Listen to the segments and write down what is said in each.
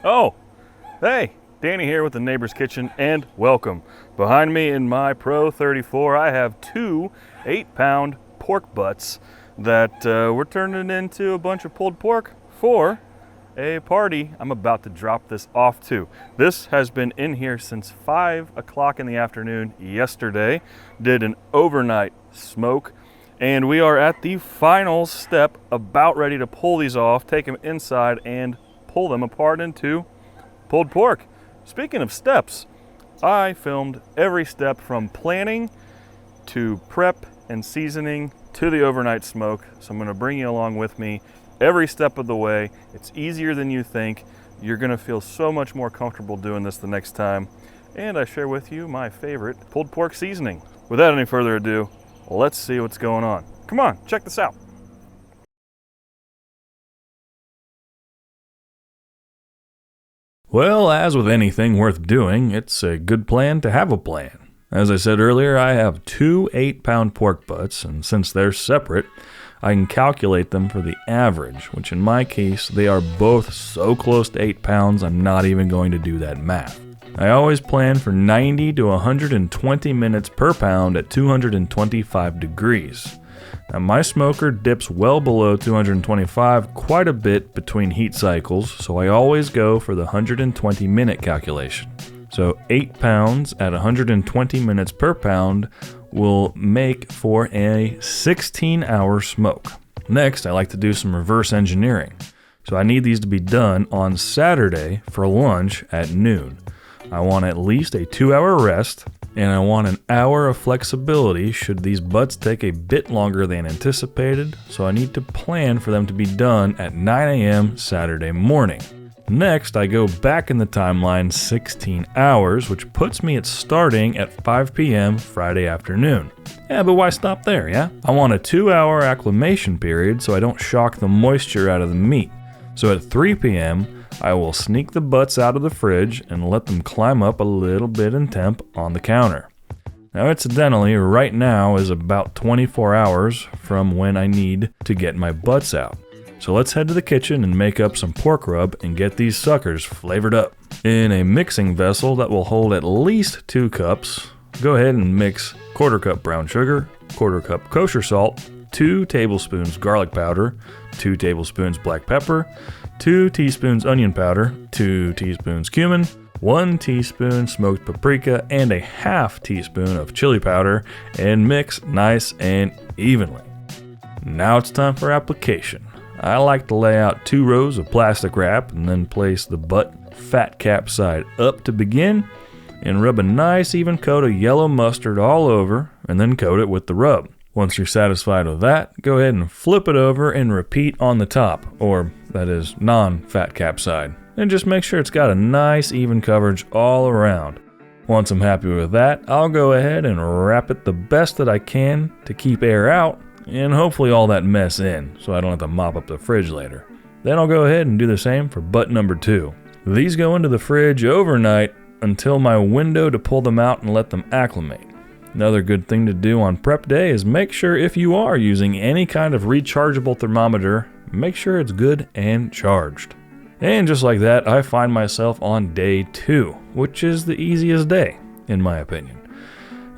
Oh, hey, Danny here with the Neighbor's Kitchen, and welcome. Behind me in my Pro 34, I have two 8-pound pork butts that we're turning into a bunch of pulled pork for a party I'm about to drop this off to. This has been in here since 5 o'clock in the afternoon yesterday. Did an overnight smoke, and we are at the final step, about ready to pull these off, take them inside, and pull them apart into pulled pork. Speaking of steps, I filmed every step from planning to prep and seasoning to the overnight smoke, so I'm going to bring you along with me every step of the way. It's easier than you think. You're going to feel so much more comfortable doing this the next time, and I share with you my favorite pulled pork seasoning. Without any further ado, let's see what's going on. Come on, check this out. Well, as with anything worth doing, it's a good plan to have a plan. As I said earlier, I have two 8-pound pork butts, and since they're separate, I can calculate them for the average, which in my case, they are both so close to 8 pounds, I'm not even going to do that math. I always plan for 90 to 120 minutes per pound at 225 degrees. Now, my smoker dips well below 225 quite a bit between heat cycles, so I always go for the 120 minute calculation. So 8 pounds at 120 minutes per pound will make for a 16-hour smoke. Next, I like to do some reverse engineering. So I need these to be done on Saturday for lunch at noon. I want at least a 2-hour rest, and I want an hour of flexibility should these butts take a bit longer than anticipated, so I need to plan for them to be done at 9 a.m. Saturday morning. Next, I go back in the timeline 16 hours, which puts me at starting at 5 p.m. Friday afternoon. Yeah, but why stop there, yeah? I want a 2-hour acclimation period so I don't shock the moisture out of the meat. So at 3 p.m., I will sneak the butts out of the fridge and let them climb up a little bit in temp on the counter. Now, incidentally, right now is about 24 hours from when I need to get my butts out. So let's head to the kitchen and make up some pork rub and get these suckers flavored up. In a mixing vessel that will hold at least 2 cups, go ahead and mix 1/4 cup brown sugar, 1/4 cup kosher salt, 2 tablespoons garlic powder, 2 tablespoons black pepper, 2 teaspoons onion powder, 2 teaspoons cumin, 1 teaspoon smoked paprika, and a 1/2 teaspoon of chili powder, and mix nice and evenly. Now it's time for application. I like to lay out 2 rows of plastic wrap and then place the butt fat cap side up to begin and rub a nice even coat of yellow mustard all over and then coat it with the rub. Once you're satisfied with that, go ahead and flip it over and repeat on the top, or that is non-fat cap side, and just make sure it's got a nice even coverage all around. Once I'm happy with that, I'll go ahead and wrap it the best that I can to keep air out and hopefully all that mess in so I don't have to mop up the fridge later. Then I'll go ahead and do the same for butt number 2. These go into the fridge overnight until my window to pull them out and let them acclimate. Another good thing to do on prep day is make sure if you are using any kind of rechargeable thermometer, make sure it's good and charged. And just like that, I find myself on day 2, which is the easiest day, in my opinion.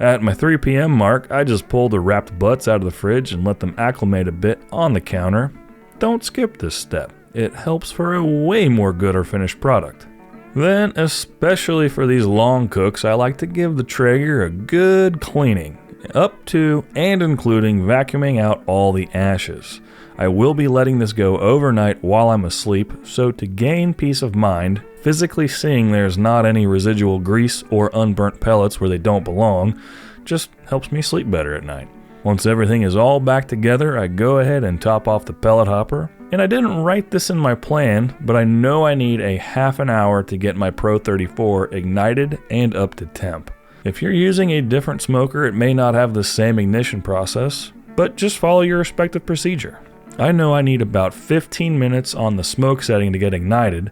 At my 3 p.m. mark, I just pull the wrapped butts out of the fridge and let them acclimate a bit on the counter. Don't skip this step. It helps for a way more good or finished product. Then, especially for these long cooks, I like to give the Traeger a good cleaning, up to and including vacuuming out all the ashes. I will be letting this go overnight while I'm asleep, so to gain peace of mind, physically seeing there's not any residual grease or unburnt pellets where they don't belong, just helps me sleep better at night. Once everything is all back together, I go ahead and top off the pellet hopper. And I didn't write this in my plan, but I know I need a half an hour to get my Pro 34 ignited and up to temp. If you're using a different smoker, it may not have the same ignition process, but just follow your respective procedure. I know I need about 15 minutes on the smoke setting to get ignited,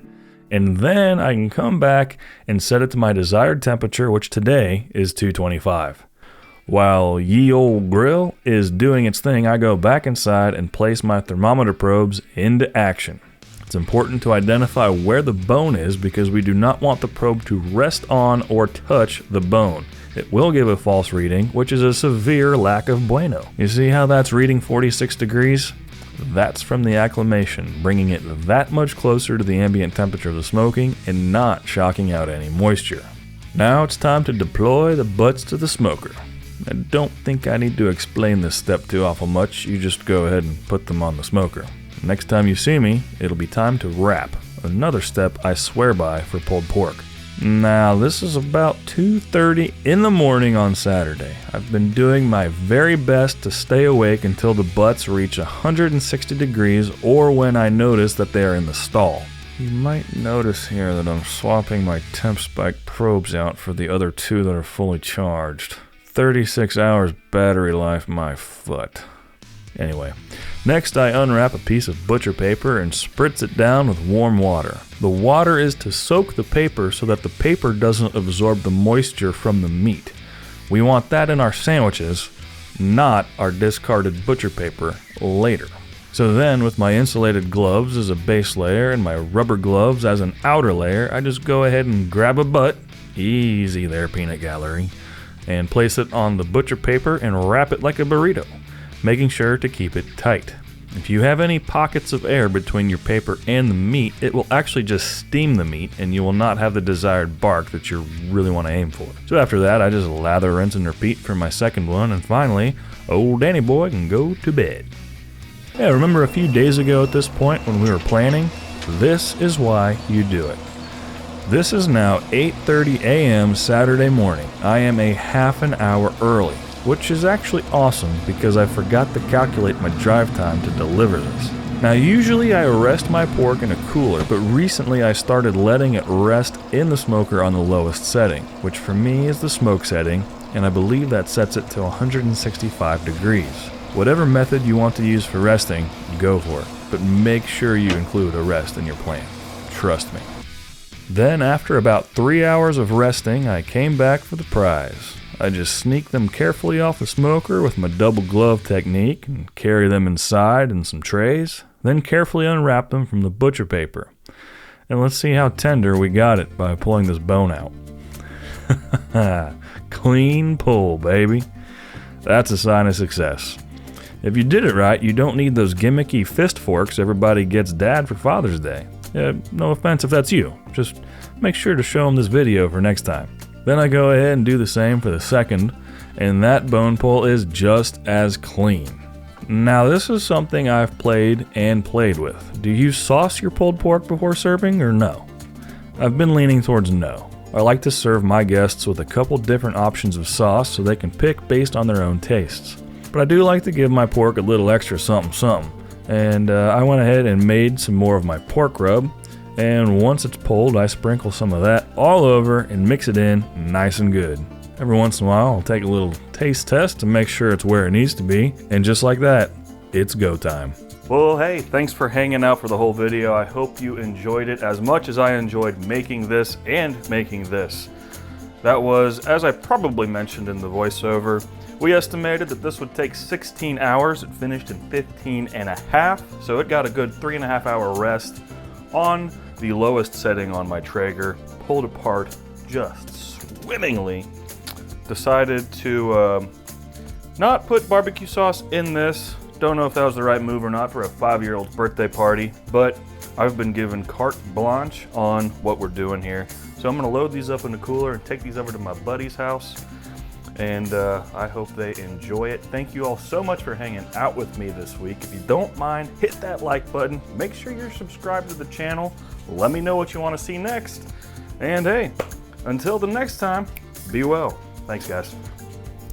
and then I can come back and set it to my desired temperature, which today is 225. While ye old grill is doing its thing, I go back inside and place my thermometer probes into action. It's important to identify where the bone is because we do not want the probe to rest on or touch the bone. It will give a false reading, which is a severe lack of bueno. You see how that's reading 46 degrees? That's from the acclimation, bringing it that much closer to the ambient temperature of the smoking and not shocking out any moisture. Now it's time to deploy the butts to the smoker. I don't think I need to explain this step too awful much. You just go ahead and put them on the smoker. Next time you see me, it'll be time to wrap. Another step I swear by for pulled pork. Now this is about 2:30 in the morning on Saturday. I've been doing my very best to stay awake until the butts reach 160 degrees or when I notice that they are in the stall. You might notice here that I'm swapping my temp spike probes out for the other two that are fully charged. 36 hours battery life, my foot. Anyway, next I unwrap a piece of butcher paper and spritz it down with warm water. The water is to soak the paper so that the paper doesn't absorb the moisture from the meat. We want that in our sandwiches, not our discarded butcher paper later. So then with my insulated gloves as a base layer and my rubber gloves as an outer layer, I just go ahead and grab a butt, easy there peanut gallery, and place it on the butcher paper and wrap it like a burrito, making sure to keep it tight. If you have any pockets of air between your paper and the meat, it will actually just steam the meat and you will not have the desired bark that you really want to aim for. So after that, I just lather, rinse, and repeat for my second one, and finally, old Danny boy can go to bed. Yeah, remember a few days ago at this point when we were planning? This is why you do it. This is now 8:30 a.m. Saturday morning. I am a half an hour early, which is actually awesome because I forgot to calculate my drive time to deliver this. Now usually I rest my pork in a cooler, but recently I started letting it rest in the smoker on the lowest setting, which for me is the smoke setting, and I believe that sets it to 165 degrees. Whatever method you want to use for resting, go for it, but make sure you include a rest in your plan. Trust me. Then after about 3 hours of resting, I came back for the prize. I just sneak them carefully off the smoker with my double glove technique and carry them inside in some trays, then carefully unwrap them from the butcher paper. And let's see how tender we got it by pulling this bone out. Clean pull, baby. That's a sign of success. If you did it right, you don't need those gimmicky fist forks everybody gets Dad for Father's Day. No offense if that's you. Just make sure to show them this video for next time. Then I go ahead and do the same for the second, and that bone pull is just as clean. Now this is something I've played with. Do you sauce your pulled pork before serving or no? I've been leaning towards no. I like to serve my guests with a couple different options of sauce so they can pick based on their own tastes. But I do like to give my pork a little extra something. And I went ahead and made some more of my pork rub, and once it's pulled I sprinkle some of that all over and mix it in nice and good. Every once in a while I'll take a little taste test to make sure it's where it needs to be, and just like that, it's go time. Well, hey, thanks for hanging out for the whole video. I hope you enjoyed it as much as I enjoyed making this and making this. That was, as I probably mentioned in the voiceover, we estimated that this would take 16 hours. It finished in 15 and a half, so it got a good 3.5 hour rest on the lowest setting on my Traeger. Pulled apart just swimmingly. Decided to not put barbecue sauce in this. Don't know if that was the right move or not for a 5-year-old's birthday party, but I've been given carte blanche on what we're doing here. So I'm gonna load these up in the cooler and take these over to my buddy's house. And I hope they enjoy it. Thank you all so much for hanging out with me this week. If you don't mind, hit that like button. Make sure you're subscribed to the channel. Let me know what you want to see next. And hey, until the next time, be well. Thanks, guys.